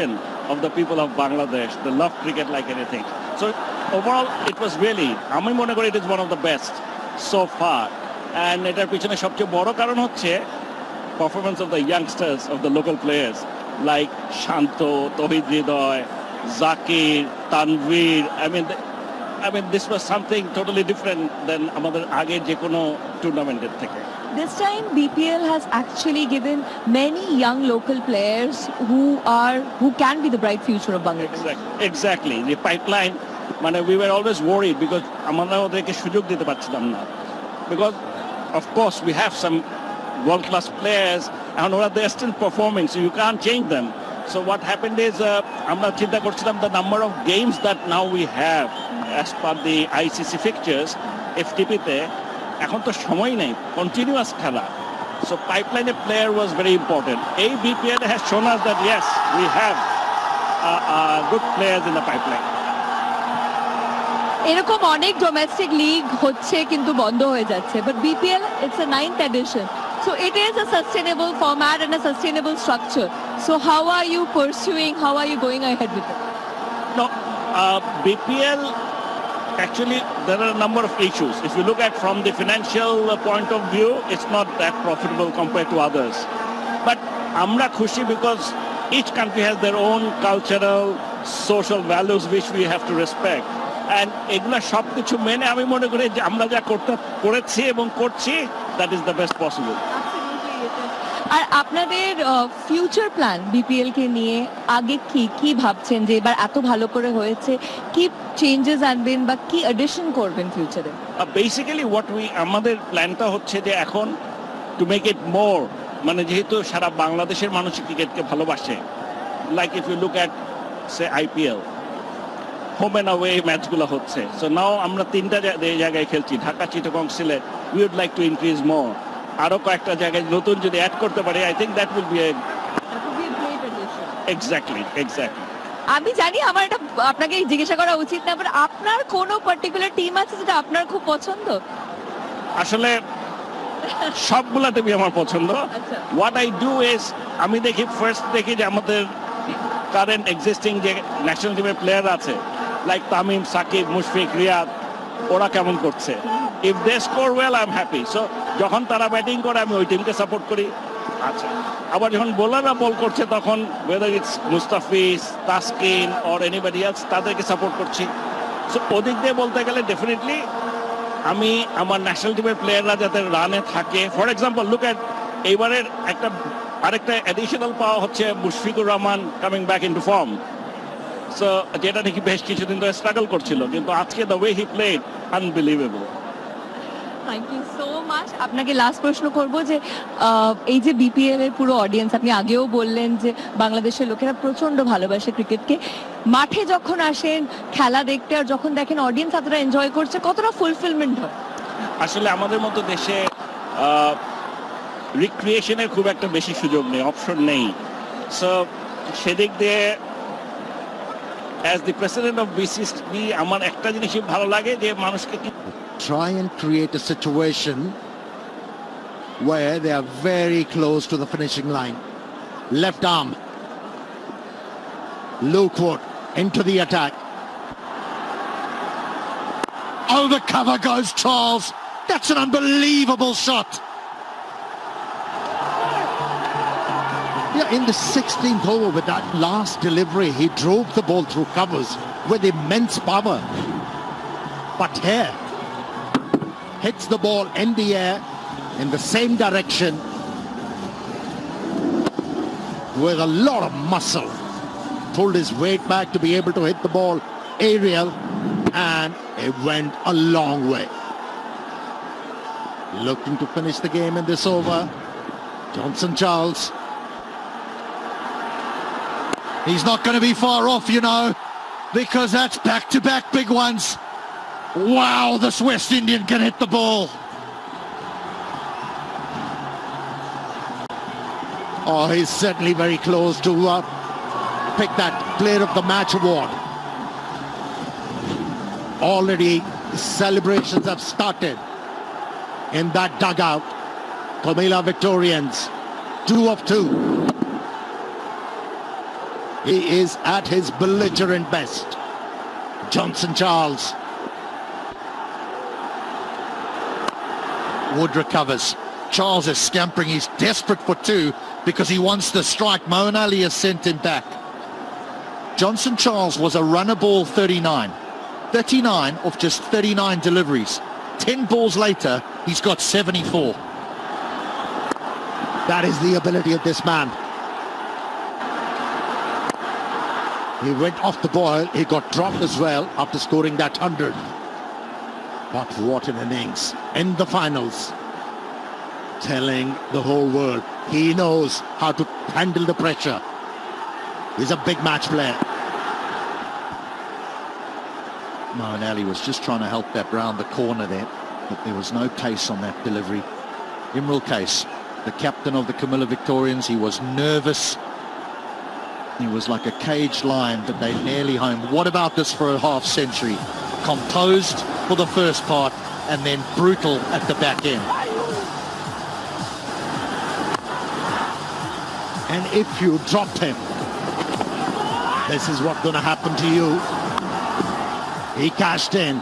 of the people of Bangladesh. They love cricket like anything. So overall, it was really, আমি মনে করি it is one of the best so far. And এটার পিছনে সবচেয়ে বড় কারণ হচ্ছে performance of the youngsters, of the local players like Shanto, Tohid Hridoy, Zakir, Tanveer. I mean, this was something totally different than আমাদের আগের যে কোনো টুর্নামেন্টের থেকে. This time BPL has actually given many young local players who can be the bright future of Bangladesh. Exactly. The pipeline, we were always worried because আমরা ওদেরকে সুযোগ দিতে পারছিলাম না. Because of course we have some world-class players and they are still performing, so you can't change them. So what happened is আমরা চিন্তা করছিলাম the number of games that now we have as per the ICC fixtures FTP তে এখন তো সময় নেই, continuous খেলা. So pipeline player was very important. A BPL has shown us that yes, we have good players in the pipeline. এরকম অনেক domestic league হচ্ছে কিন্তু বন্ধ হয়ে যাচ্ছে, but BPL it's a 9th edition. So it is a sustainable format and a sustainable structure. So how are you going ahead with it? No, BPL, actually there are a number of issues. If you look at from the financial point of view, it's not that profitable compared to others. But amra khushi because each country has their own cultural, social values which we have to respect. And এগুলা সবকিছু মেনে আমি মনে করি যে আমরা যা করেছি এবং করছি, that is the best possible. আর আপনাদের ফিউচার প্ল্যান বিপিএল কে নিয়ে আগে কি ভাবছেন যে এবার এত ভালো করে হয়েছে, কি চেঞ্জেস আনবেন বা কি এডিশন করবেন ফিউচারে? বেসিক্যালি আমাদের প্ল্যানটা হচ্ছে যে এখন টু মেক ইট মোর, যেহেতু সারা বাংলাদেশের মানুষ ক্রিকেটকে ভালোবাসে, like if you look at the IPL, home and away ম্যাচগুলো হচ্ছে. সো নাও আমরা 3টা জায়গায় খেলছি, Dhaka, Chittagong, Sylhet. We would like to increase more. আরো কয়েকটা জায়গায় নতুন যদি অ্যাড করতে পারি, I think that will be a great addition. Exactly. আমি জানি আমার এটা আপনাকে জিজ্ঞাসা করা উচিত না, বাট আপনার কোনো পার্টিকুলার টিম আছে যেটা আপনার খুব পছন্দ? আসলে সবগুলা টিমই আমার পছন্দ. হোয়াট আই ডু ইজ আমি ফার্স্ট দেখি যে আমাদের কারেন্ট এক্সিস্টিং যে ন্যাশনাল টিমের প্লেয়ার আছে, লাইক তামিম, সাকিব, মুশফিক, রিয়াদ, ওরা কেমন করছে. If they score well I am happy. So যখন তারা ব্যাটিং করে আমি ওই টিমকে সাপোর্ট করি. আচ্ছা, আবার যখন বোলাররা বল করছে তখন whether it's Mustafiz, Taskin or anybody else, তাদেরকে সাপোর্ট করছি. সো ওদিক দিয়ে বলতে গেলে ডেফিনেটলি আমি আমার ন্যাশনাল টিমের প্লেয়াররা যাতে রানে থাকে. ফর এক্সাম্পল লুক এট এইবারের আরেকটা অ্যাডিশনাল পাওয়া হচ্ছে Mushfiqur Rahman coming back into form. So যেটা নাকি বেশ কিছুদিন ধরে স্ট্রাগল করছিল, কিন্তু আজকে the way he played unbelievable. Thank you so much. আপনাকে লাস্ট প্রশ্ন করব যে এই যে বিপিএল এর পুরো অডিয়েন্স, আপনি আগেও বললেন যে বাংলাদেশের লোকেরা প্রচন্ড ভালোবাসে ক্রিকেটকে, মাঠে যখন আসেন খেলা দেখতে আর যখন দেখেন অডিয়েন্স এতটা এনজয় করছে, কতটা ফুলফিলমেন্ট হয়? আসলে আমাদের মতো দেশে রিক্রিয়েশনের খুব একটা বেশি সুযোগ নেই, অপশন নেই. সো সেদিক দিয়ে as the president of BCCB আমার একটা জিনিসই ভালো লাগে যে মানুষকে try and create a situation where they are very close to the finishing line. Left arm, Lookwood into the attack. Over cover goes Charles. That's an unbelievable shot. Yeah, in the 16th over with that last delivery, he drove the ball through covers with immense power. But here, hits the ball in the air in the same direction with a lot of muscle. Pulled his weight back to be able to hit the ball aerial, and it went a long way. Looking to finish the game in this over, Johnson Charles. He's not going to be far off, because that's back-to-back big ones. Wow, this West Indian can hit the ball. Oh, he's certainly very close to pick that Player of the Match award. Already celebrations have started in that dugout. Comilla Victorians, 2 of 2. He is at his belligerent best. Johnson Charles. Wood recovers. Charles is scampering. He's desperate for two because he wants the strike. Moeen Ali has sent him back. Johnson Charles was a runner ball 39. 39 of just 39 deliveries. 10 balls later, he's got 74. That is the ability of this man. He went off the ball. He got dropped as well after scoring that 100. But what an innings in the finals. Telling the whole world he knows how to handle the pressure. He's a big match player. Moeen Ali was just trying to help that round the corner there, but there was no pace on that delivery. Imrul Case, the captain of the Comilla Victorians, he was nervous. He was like a caged lion, but they nearly home. What about this for a half century? Composed for the first part and then brutal at the back end. And if you drop him, this is what's going to happen to you. He cashed in.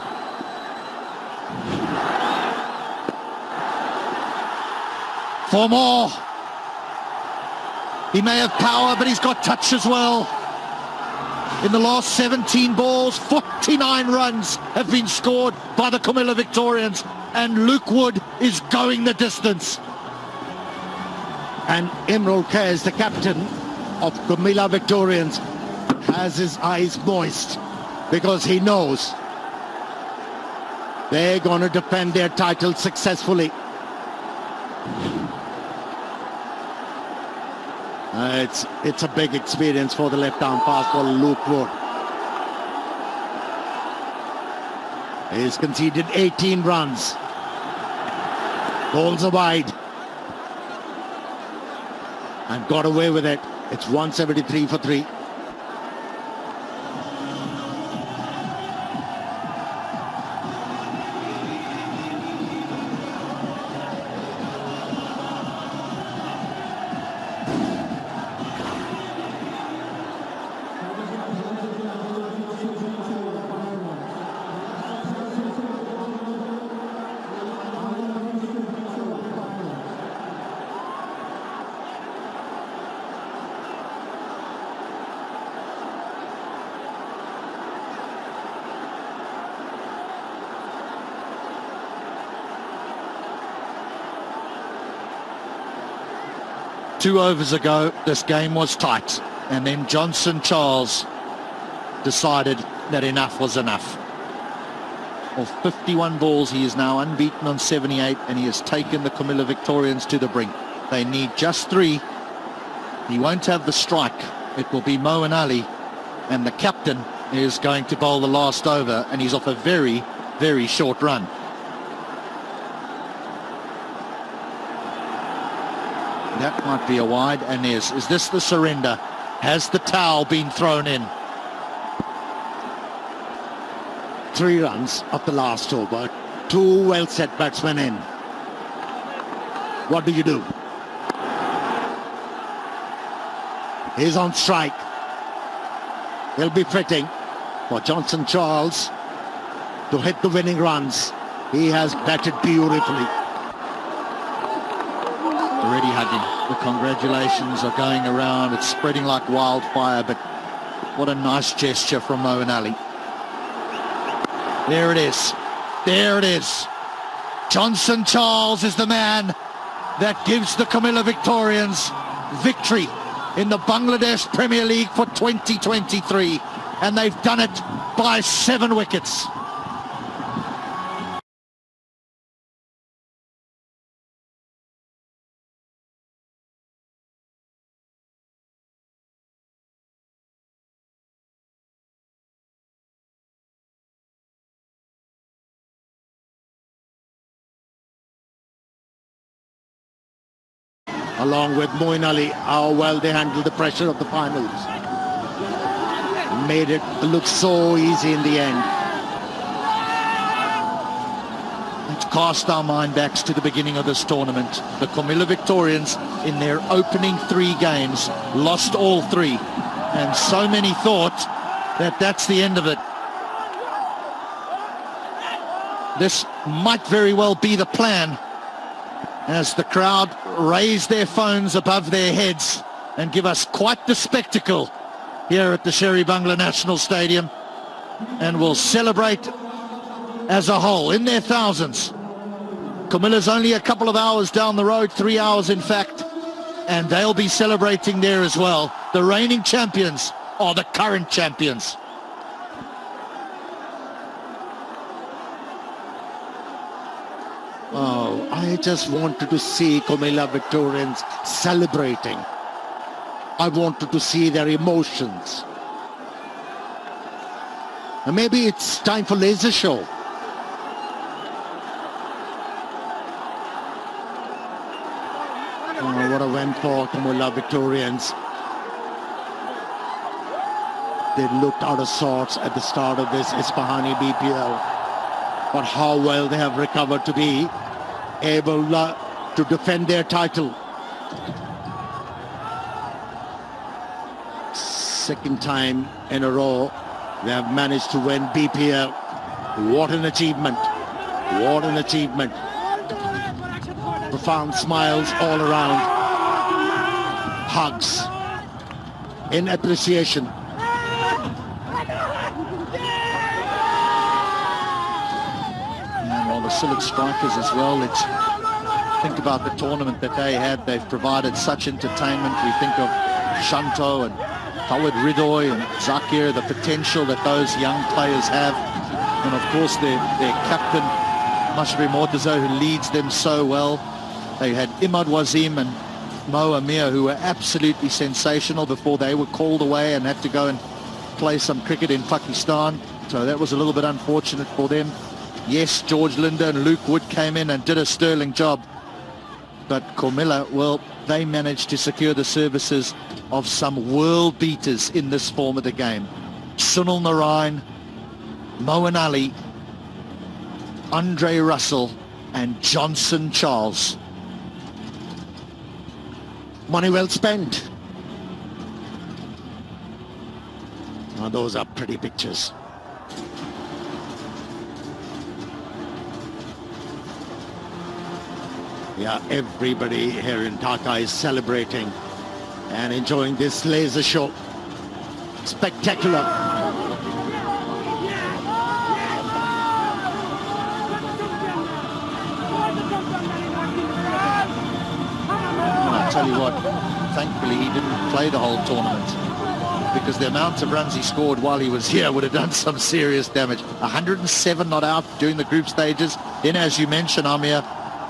For more. He may have power, but he's got touch as well. In the last 17 balls, 49 runs have been scored by the Comilla Victorians, and Luke Wood is going the distance. And Imrul Khair, the captain of Comilla Victorians, has his eyes moist because he knows they're going to defend their title successfully. It's a big experience for the left-arm fast bowler Luke Wood. He's conceded 18 runs. Balls are wide. And got away with it. It's 173 for 3. Two overs ago, this game was tight, and then Johnson Charles decided that enough was enough. Of 51 balls, he is now unbeaten on 78, and he has taken the Comilla Victorians to the brink. They need just 3. He won't have the strike. It will be Moeen Ali, and the captain is going to bowl the last over, and he's off a very, very short run. That might be a wide, and is this the surrender? Has the towel been thrown in? 3 runs of the last over. 2 well-set batsmen in. What do you do? He's on strike. He'll be fitting for Johnson Charles to hit the winning runs. He has batted beautifully. Already hugging. The congratulations are going around. It's spreading like wildfire, but what a nice gesture from Moeen Ali. There it is. There it is. Johnson Charles is the man that gives the Comilla Victorians victory in the Bangladesh Premier League for 2023. And they've done it by 7 wickets. Along with Moeen Ali, how well they handled the pressure of the finals. Made it look so easy in the end. Let's cast our mind back to the beginning of this tournament. The Comilla Victorians, in their opening 3 games, lost all 3. And so many thought that that's the end of it. This might very well be the plan, as the crowd raise their phones above their heads and give us quite the spectacle here at the Sherry Bangla National Stadium, and will celebrate as a whole in their thousands. Comilla's only a couple of hours down the road, 3 hours in fact, and they'll be celebrating there as well. The reigning champions are the current champions. Oh, I just wanted to see Comilla Victorians celebrating. I wanted to see their emotions. And maybe it's time for laser show. Oh, what a win for Comilla Victorians. They looked out of sorts at the start of this Isfahani BPL. But how well they have recovered to be able to defend their title. Second time in a row they have managed to win BPL. What an achievement. What an achievement. Profound smiles all around. Hugs in appreciation. And all the Sylhet Strikers as well. Let's think about the tournament that they had. They've provided such entertainment. We think of Shanto and Howard Ridoy and Zakir, the potential that those young players have. And of course their captain, Mashrafe Mortaza, who leads them so well. They had Imad Wazim and Mo Amir, who were absolutely sensational before they were called away and had to go and play some cricket in Pakistan. So that was a little bit unfortunate for them. Yes, George Linder and Luke Wood came in and did a sterling job. But Comilla, well, they managed to secure the services of some world beaters in this form of the game. Sunil Narayan, Moeen Ali, Andre Russell and Johnson Charles. Money well spent. Now those are pretty pictures. Yeah, everybody here in Dhaka is celebrating and enjoying this laser show. Spectacular. And I tell you what, thankfully he didn't play the whole tournament, because the amount of runs he scored while he was here would have done some serious damage. 107 not out during the group stages. Then, as you mentioned, Amir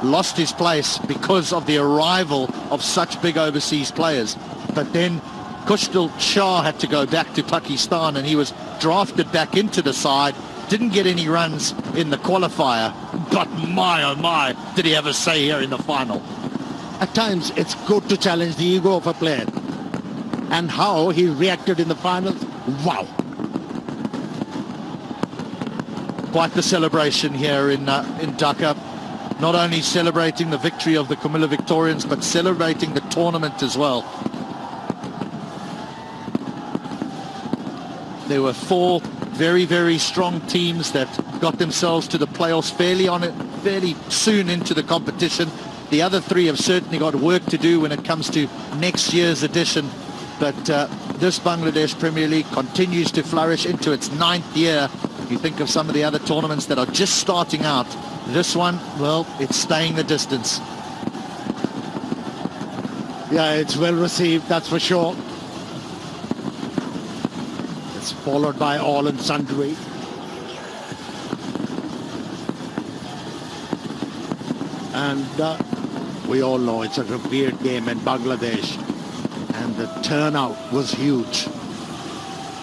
lost his place because of the arrival of such big overseas players. But then Kushal Shah had to go back to Pakistan, and he was drafted back into the side. Didn't get any runs in the qualifier, but my oh my, did he have a say here in the final. At times it's good to challenge the ego of a player, and how he reacted in the finals, wow. Quite the celebration here in Dhaka. Not only celebrating the victory of the Comilla Victorians, but celebrating the tournament as well. There were 4 very, very strong teams that got themselves to the playoffs fairly soon into the competition. The other 3 have certainly got work to do when it comes to next year's edition. But this Bangladesh Premier League continues to flourish into its 9th year. You think of some of the other tournaments that are just starting out. This one, well, it's staying the distance. Yeah, it's well received, that's for sure. It's followed by all and sundry. And we all know it's a revered game in Bangladesh. And the turnout was huge.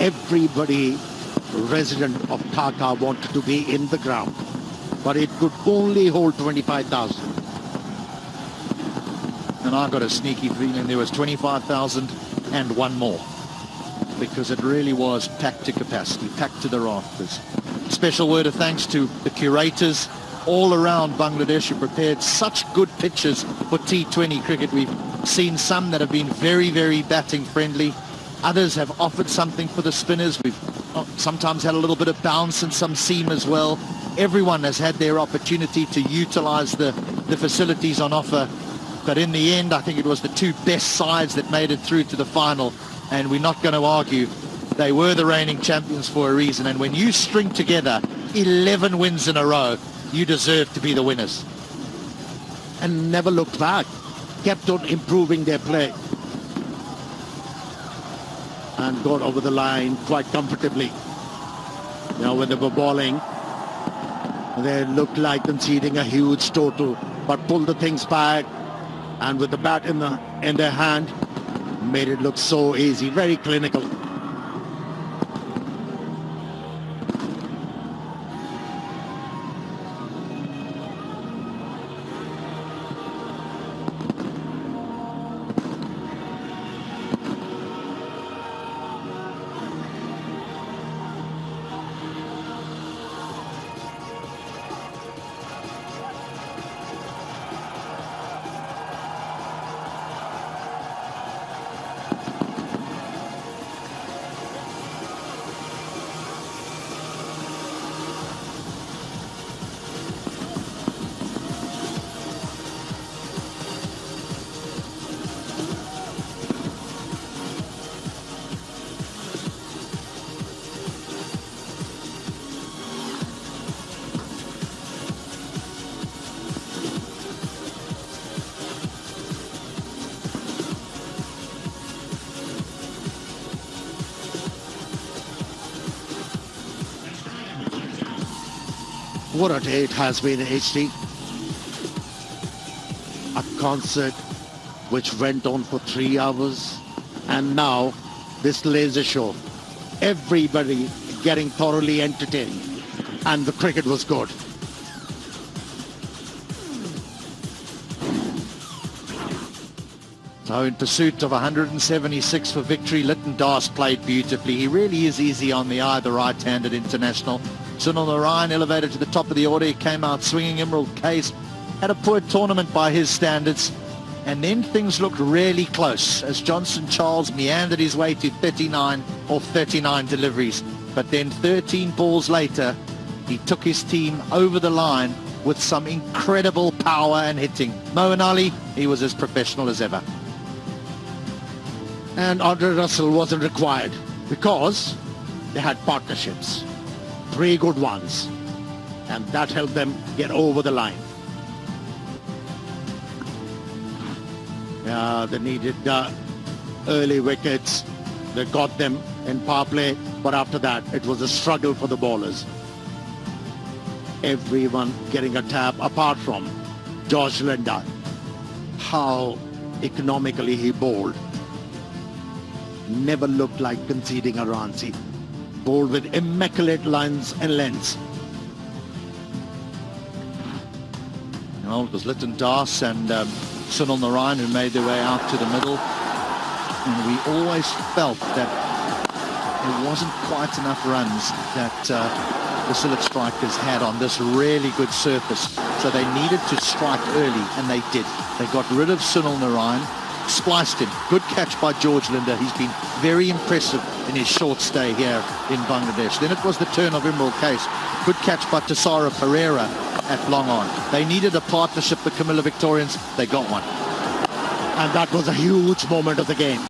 Everybody resident of Dhaka wanted to be in the ground, but it could only hold 25,000. And I got a sneaky feeling there was 25,000 and one more, because it really was packed to capacity, packed to the rafters. Special word of thanks to the curators all around Bangladesh who prepared such good pitches for T20 cricket. We've seen some that have been very, very batting friendly, Others have offered something for the spinners. We've sometimes had a little bit of bounce and some seam as well. Everyone has had their opportunity to utilize the facilities on offer. But in the end, I think it was the two best sides that made it through to the final. And we're not going to argue. They were the reigning champions for a reason. And when you string together 11 wins in a row, you deserve to be the winners. And never looked back. Kept on improving their play. And got over the line quite comfortably. Now when they were bowling, they looked like conceding a huge total, but pulled the things back, and with the bat in their hand, made it look so easy, very clinical. What a day it has been, HD. A concert which went on for 3 hours, and now this laser show. Everybody getting thoroughly entertained, and the cricket was good. So in pursuit of 176 for victory, Lytton Das played beautifully. He really is easy on the eye, the right-handed international. Sunil Narayan elevated to the top of the order. He came out swinging. Emerald Case had a poor tournament by his standards. And then things looked really close as Johnson Charles meandered his way to 39 or 39 deliveries. But then 13 balls later, he took his team over the line with some incredible power and hitting. Moeen Ali, he was as professional as ever. And Andre Russell wasn't required because they had partnerships. 3 good ones. And that helped them get over the line. Yeah, they needed early wickets. They got them in power play. But after that, it was a struggle for the bowlers. Everyone getting a tap apart from George Linda. How economically he bowled. Never looked like conceding a run. He bowled with immaculate lines and lengths. Well, it was Lytton Das and Sunil Narayan who made their way out to the middle. And we always felt that there wasn't quite enough runs that the Sylhet Strikers had on this really good surface. So they needed to strike early, and they did. They got rid of Sunil Narayan, spliced him. Good catch by George Linda. He's been very impressive in his short stay here in Bangladesh. Then it was the turn of Emerald Case. Good catch by Tisara Pereira at long on. They needed a partnership, the Comilla Victorians. They got one. And that was a huge moment of the game.